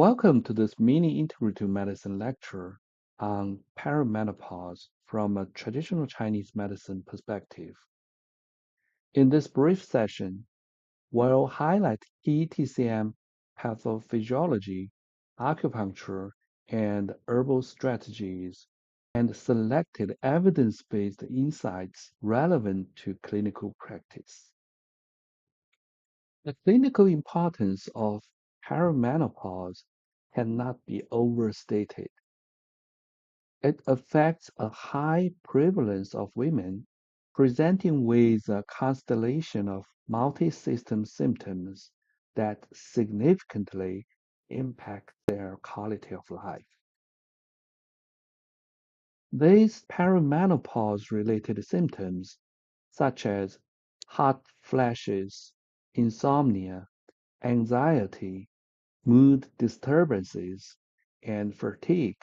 Welcome to this mini integrative medicine lecture on perimenopause from a traditional Chinese medicine perspective. In this brief session, we'll highlight key TCM pathophysiology, acupuncture, and herbal strategies, and selected evidence-based insights relevant to clinical practice. The clinical importance of perimenopause cannot be overstated. It affects a high prevalence of women presenting with a constellation of multisystem symptoms that significantly impact their quality of life. These perimenopause-related symptoms, such as hot flashes, insomnia, anxiety, mood disturbances, and fatigue,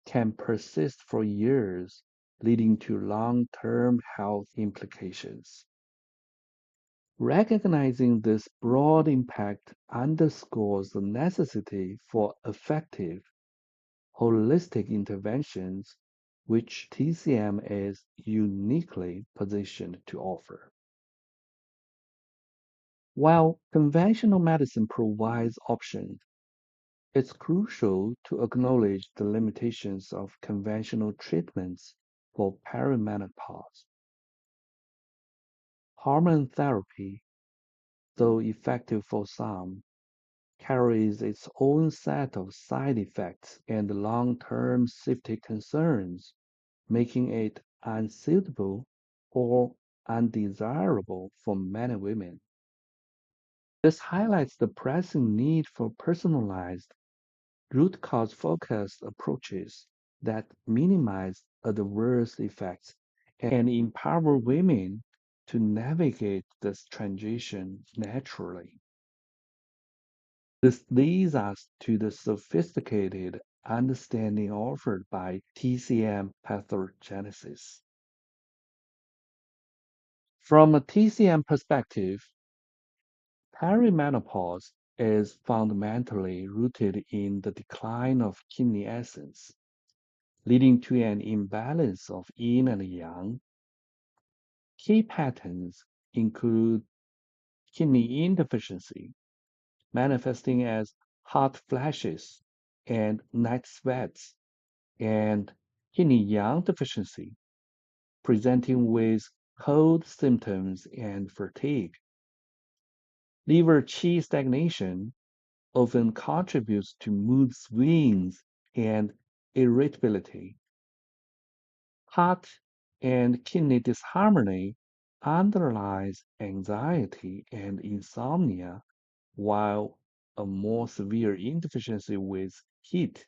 can persist for years, leading to long-term health implications. Recognizing this broad impact underscores the necessity for effective, holistic interventions, which TCM is uniquely positioned to offer. While conventional medicine provides options, it's crucial to acknowledge the limitations of conventional treatments for perimenopause. Hormone therapy, though effective for some, carries its own set of side effects and long-term safety concerns, making it unsuitable or undesirable for many women. This highlights the pressing need for personalized, root cause focused approaches that minimize adverse effects and empower women to navigate this transition naturally. This leads us to the sophisticated understanding offered by TCM Pathogenesis. From a TCM perspective, perimenopause is fundamentally rooted in the decline of kidney essence, leading to an imbalance of yin and yang. Key patterns include kidney yin deficiency, manifesting as hot flashes and night sweats, and kidney yang deficiency, presenting with cold symptoms and fatigue. Liver qi stagnation often contributes to mood swings and irritability. Heart and kidney disharmony underlies anxiety and insomnia, while a more severe insufficiency with heat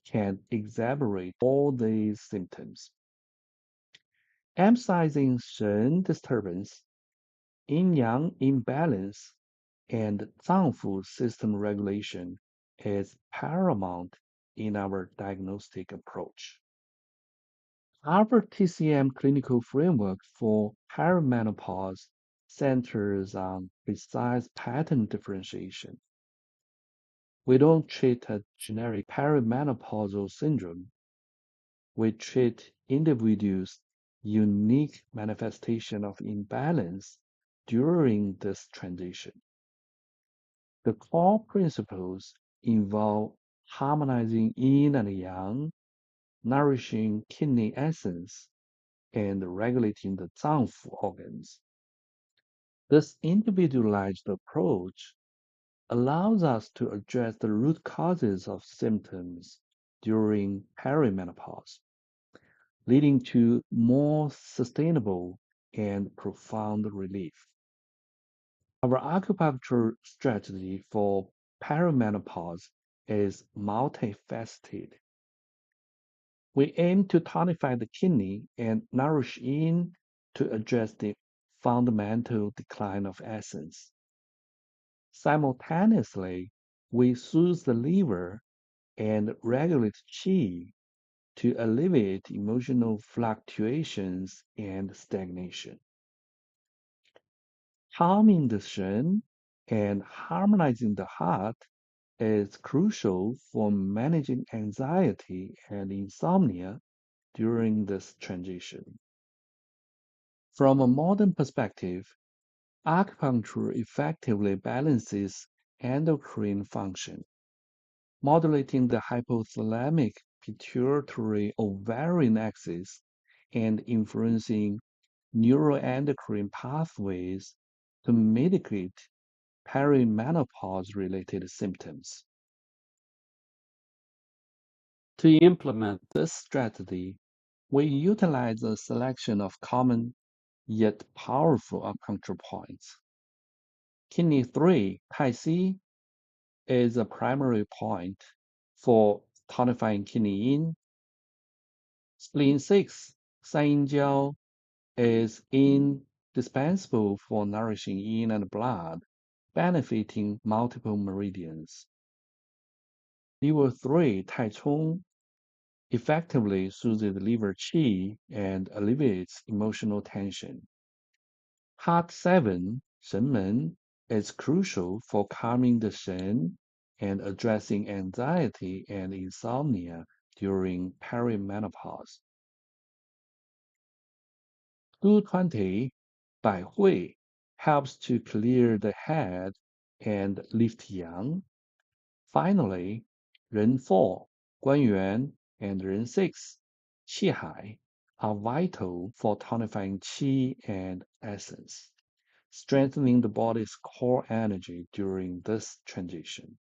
can exacerbate all these symptoms. Emphasizing Shen disturbance, yin-yang imbalance, and Zangfu system regulation is paramount in our diagnostic approach. Our TCM Clinical Framework for perimenopause centers on precise pattern differentiation. We don't treat a generic perimenopausal syndrome. We treat individuals' unique manifestation of imbalance during this transition. The core principles involve harmonizing yin and yang, nourishing kidney essence, and regulating the Zangfu organs. This individualized approach allows us to address the root causes of symptoms during perimenopause, leading to more sustainable and profound relief. Our acupuncture strategy for perimenopause is multifaceted. We aim to tonify the kidney and nourish yin to address the fundamental decline of essence. Simultaneously, we soothe the liver and regulate qi to alleviate emotional fluctuations and stagnation. Calming the Shen and harmonizing the heart is crucial for managing anxiety and insomnia during this transition. From a modern perspective, acupuncture effectively balances endocrine function, modulating the hypothalamic pituitary ovarian axis and influencing neuroendocrine pathways to mitigate perimenopause related symptoms. To implement this strategy, we utilize a selection of common yet powerful acupuncture points. Kidney 3, Tai Si, is a primary point for tonifying kidney yin. Spleen 6, San Yin Jiao, is indispensable for nourishing yin and blood, benefiting multiple meridians. Liver 3, Tai Chong, effectively soothes liver qi and alleviates emotional tension. Heart 7, Shen Men, is crucial for calming the Shen and addressing anxiety and insomnia during perimenopause. 220, Bai Hui, helps to clear the head and lift yang. Finally, Ren 4, Guan Yuan, and Ren 6, Qi Hai, are vital for tonifying qi and essence, strengthening the body's core energy during this transition.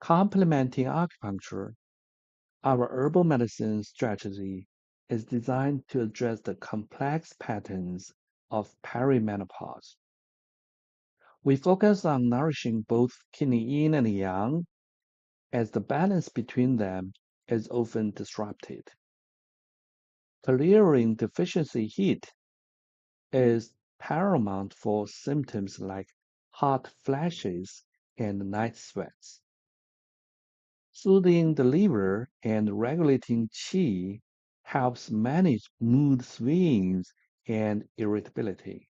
Complementing acupuncture, our herbal medicine strategy is designed to address the complex patterns of perimenopause. We focus on nourishing both kidney yin and yang, as the balance between them is often disrupted. Clearing deficiency heat is paramount for symptoms like hot flashes and night sweats. Soothing the liver and regulating qi helps manage mood swings and irritability.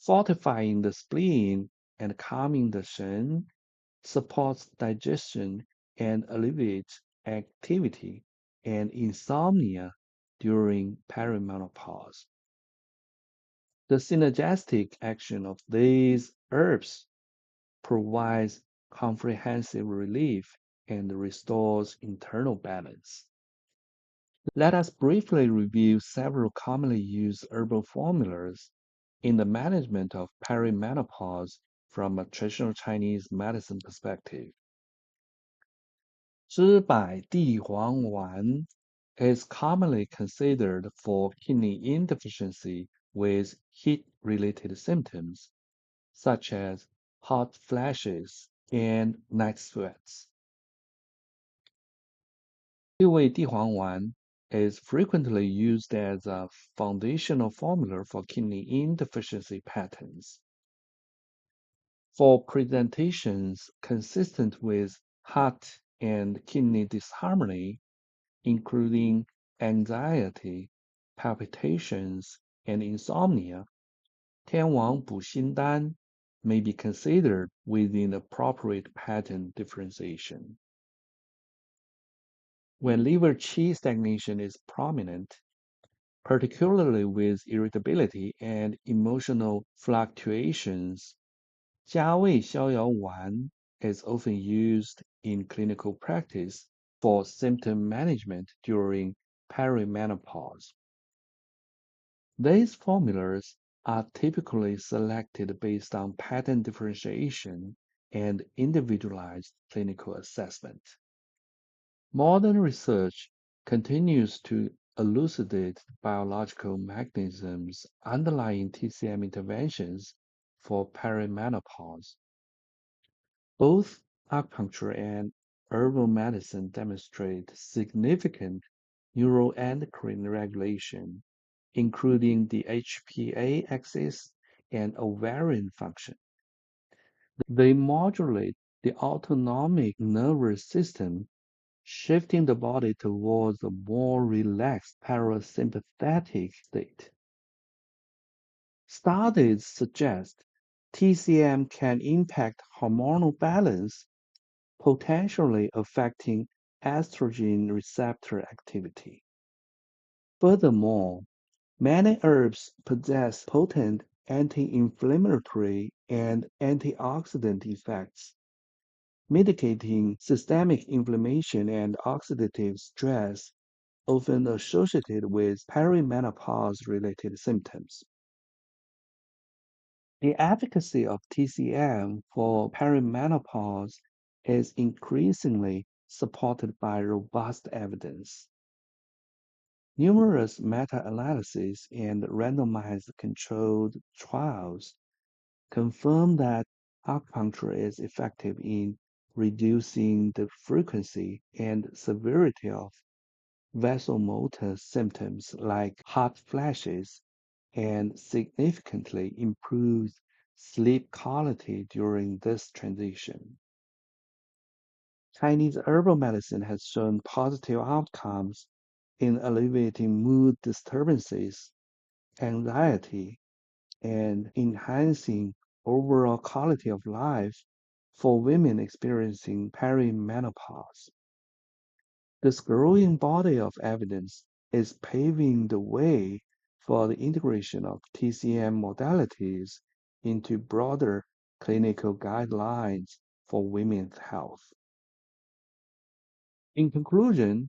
Fortifying the spleen and calming the shen supports digestion and alleviates activity and insomnia during perimenopause. The synergistic action of these herbs provides comprehensive relief and restores internal balance. Let us briefly review several commonly used herbal formulas in the management of perimenopause from a traditional Chinese medicine perspective. 知柏地黄丸 is commonly considered for kidney yin deficiency with heat-related symptoms, such as hot flashes and night sweats. 六味地黄丸 is frequently used as a foundational formula for kidney yin deficiency patterns. For presentations consistent with heart and kidney disharmony, including anxiety, palpitations, and insomnia, 天王补心丹 may be considered within appropriate pattern differentiation. When liver qi stagnation is prominent, particularly with irritability and emotional fluctuations, 加味逍遥丸 is often used in clinical practice for symptom management during perimenopause. These formulas are typically selected based on pattern differentiation and individualized clinical assessment. Modern research continues to elucidate biological mechanisms underlying TCM interventions for perimenopause. Both acupuncture and herbal medicine demonstrate significant neuroendocrine regulation, including the HPA axis and ovarian function. They modulate the autonomic nervous system, shifting the body towards a more relaxed parasympathetic state. Studies suggest TCM can impact hormonal balance, potentially affecting estrogen receptor activity. Furthermore, many herbs possess potent anti-inflammatory and antioxidant effects, mitigating systemic inflammation and oxidative stress often associated with perimenopause-related symptoms. The efficacy of TCM for perimenopause is increasingly supported by robust evidence. Numerous meta-analyses and randomized controlled trials confirm that acupuncture is effective in reducing the frequency and severity of vasomotor symptoms like hot flashes and significantly improves sleep quality during this transition. Chinese herbal medicine has shown positive outcomes in alleviating mood disturbances, anxiety, and enhancing overall quality of life for women experiencing perimenopause. This growing body of evidence is paving the way for the integration of TCM modalities into broader clinical guidelines for women's health. In conclusion,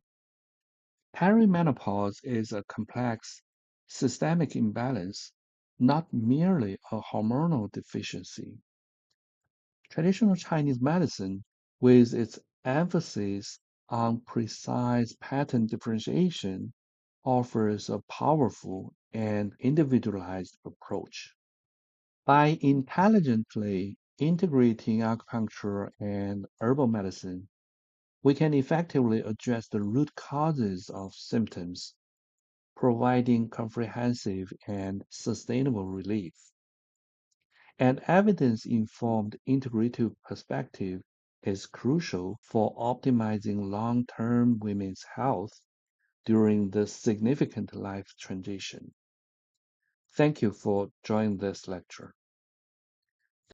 perimenopause is a complex systemic imbalance, not merely a hormonal deficiency. Traditional Chinese medicine, with its emphasis on precise pattern differentiation, offers a powerful and individualized approach. By intelligently integrating acupuncture and herbal medicine, we can effectively address the root causes of symptoms, providing comprehensive and sustainable relief. An evidence-informed integrative perspective is crucial for optimizing long-term women's health during this significant life transition. Thank you for joining this lecture.